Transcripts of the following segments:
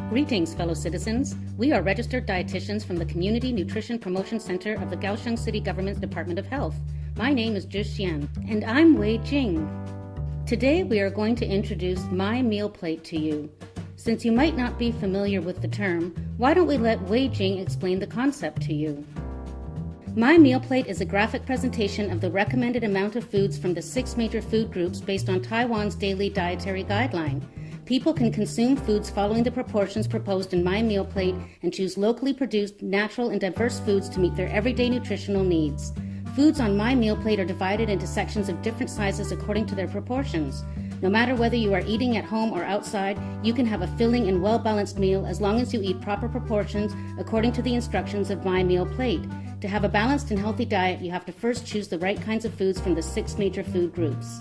Greetings, fellow citizens. We are registered dietitians from the Community Nutrition Promotion Center of the Kaohsiung City Government Department of Health. My name is Zhi Xian, and I'm Wei Jing. Today we are going to introduce My Meal Plate to you. Since you might not be familiar with the term, why don't we let Wei Jing explain the concept to you? My Meal Plate is a graphic presentation of the recommended amount of foods from the 6 major food groups based on Taiwan's daily dietary guideline. People can consume foods following the proportions proposed in My Meal Plate and choose locally produced, natural, and diverse foods to meet their everyday nutritional needs. Foods on My Meal Plate are divided into sections of different sizes according to their proportions. No matter whether you are eating at home or outside, you can have a filling and well-balanced meal as long as you eat proper proportions according to the instructions of My Meal Plate. To have a balanced and healthy diet, you have to first choose the right kinds of foods from the 6 major food groups.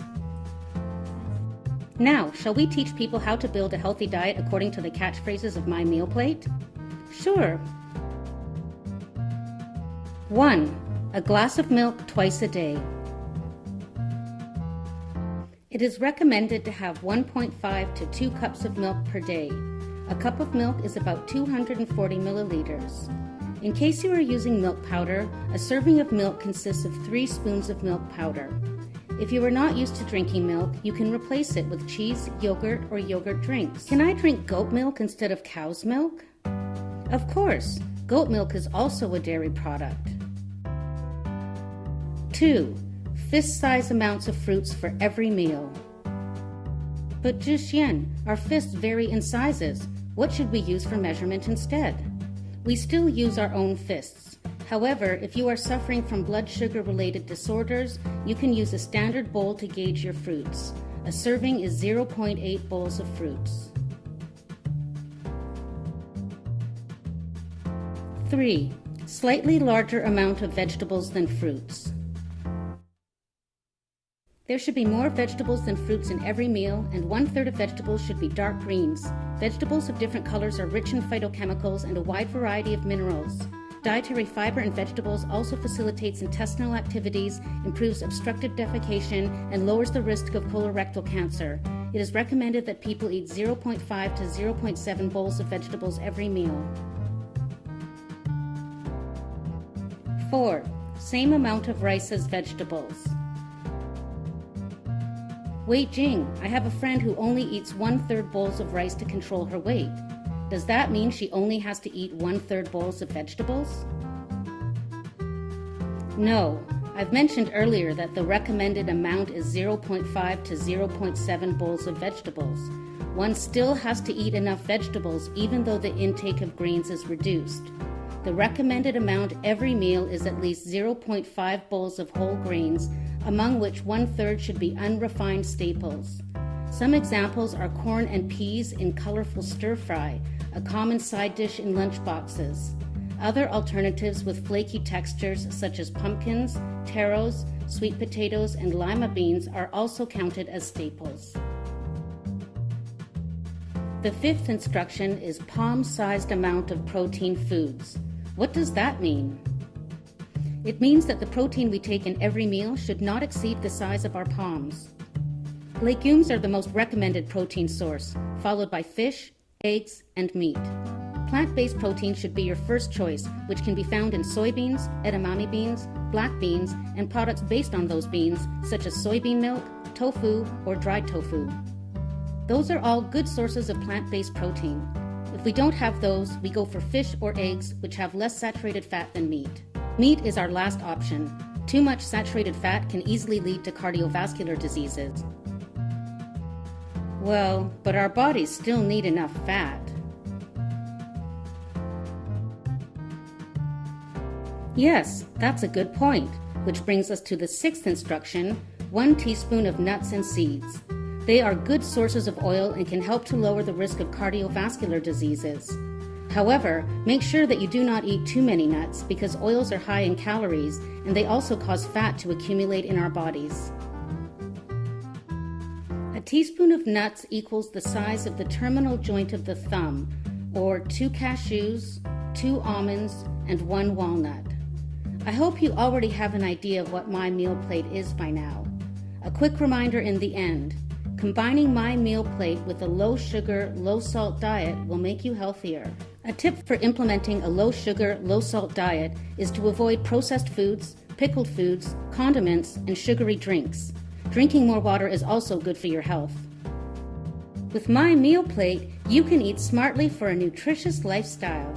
Now, shall we teach people how to build a healthy diet according to the catchphrases of My Meal Plate? Sure. 1. A glass of milk twice a day. It is recommended to have 1.5 to 2 cups of milk per day. A cup of milk is about 240 milliliters. In case you are using milk powder, a serving of milk consists of 3 spoons of milk powder. If you are not used to drinking milk, you can replace it with cheese, yogurt, or yogurt drinks. Can I drink goat milk instead of cow's milk? Of course, goat milk is also a dairy product. 2. Fist-size amounts of fruits for every meal. But Zhi Xian, our fists vary in sizes. What should we use for measurement instead? We still use our own fists. However, if you are suffering from blood sugar-related disorders, you can use a standard bowl to gauge your fruits. A serving is 0.8 bowls of fruits. 3. Slightly larger amount of vegetables than fruits. There should be more vegetables than fruits in every meal, and 1/3 of vegetables should be dark greens. Vegetables of different colors are rich in phytochemicals and a wide variety of minerals. Dietary fiber in vegetables also facilitates intestinal activities, improves obstructive defecation, and lowers the risk of colorectal cancer. It is recommended that people eat 0.5 to 0.7 bowls of vegetables every meal. 4. Same amount of rice as vegetables. Wei Jing, I have a friend who only eats 1/3 bowls of rice to control her weight. Does that mean she only has to eat 1/3 bowls of vegetables? No, I've mentioned earlier that the recommended amount is 0.5 to 0.7 bowls of vegetables. One still has to eat enough vegetables even though the intake of greens is reduced. The recommended amount every meal is at least 0.5 bowls of whole grains, among which 1/3 should be unrefined staples. Some examples are corn and peas in colorful stir-fry, a common side dish in lunchboxes. Other alternatives with flaky textures such as pumpkins, taros, sweet potatoes, and lima beans are also counted as staples. The 5th instruction is palm-sized amount of protein foods. What does that mean? It means that the protein we take in every meal should not exceed the size of our palms. Legumes are the most recommended protein source, followed by fish, eggs, and meat. Plant-based protein should be your first choice, which can be found in soybeans, edamame beans, black beans, and products based on those beans, such as soybean milk, tofu, or dried tofu. Those are all good sources of plant-based protein. If we don't have those, we go for fish or eggs, which have less saturated fat than meat. Meat is our last option. Too much saturated fat can easily lead to cardiovascular diseases. Well, but our bodies still need enough fat. Yes, that's a good point, which brings us to the 6th instruction, 1 teaspoon of nuts and seeds. They are good sources of oil and can help to lower the risk of cardiovascular diseases. However, make sure that you do not eat too many nuts because oils are high in calories and they also cause fat to accumulate in our bodies. A teaspoon of nuts equals the size of the terminal joint of the thumb, or 2 cashews, 2 almonds, and 1 walnut. I hope you already have an idea of what My Meal Plate is by now. A quick reminder in the end. combining my meal plate with a low-sugar, low-salt diet will make you healthier. A tip for implementing a low-sugar, low-salt diet is to avoid processed foods, pickled foods, condiments, and sugary drinks. Drinking more water is also good for your health. With my meal plate, you can eat smartly for a nutritious lifestyle.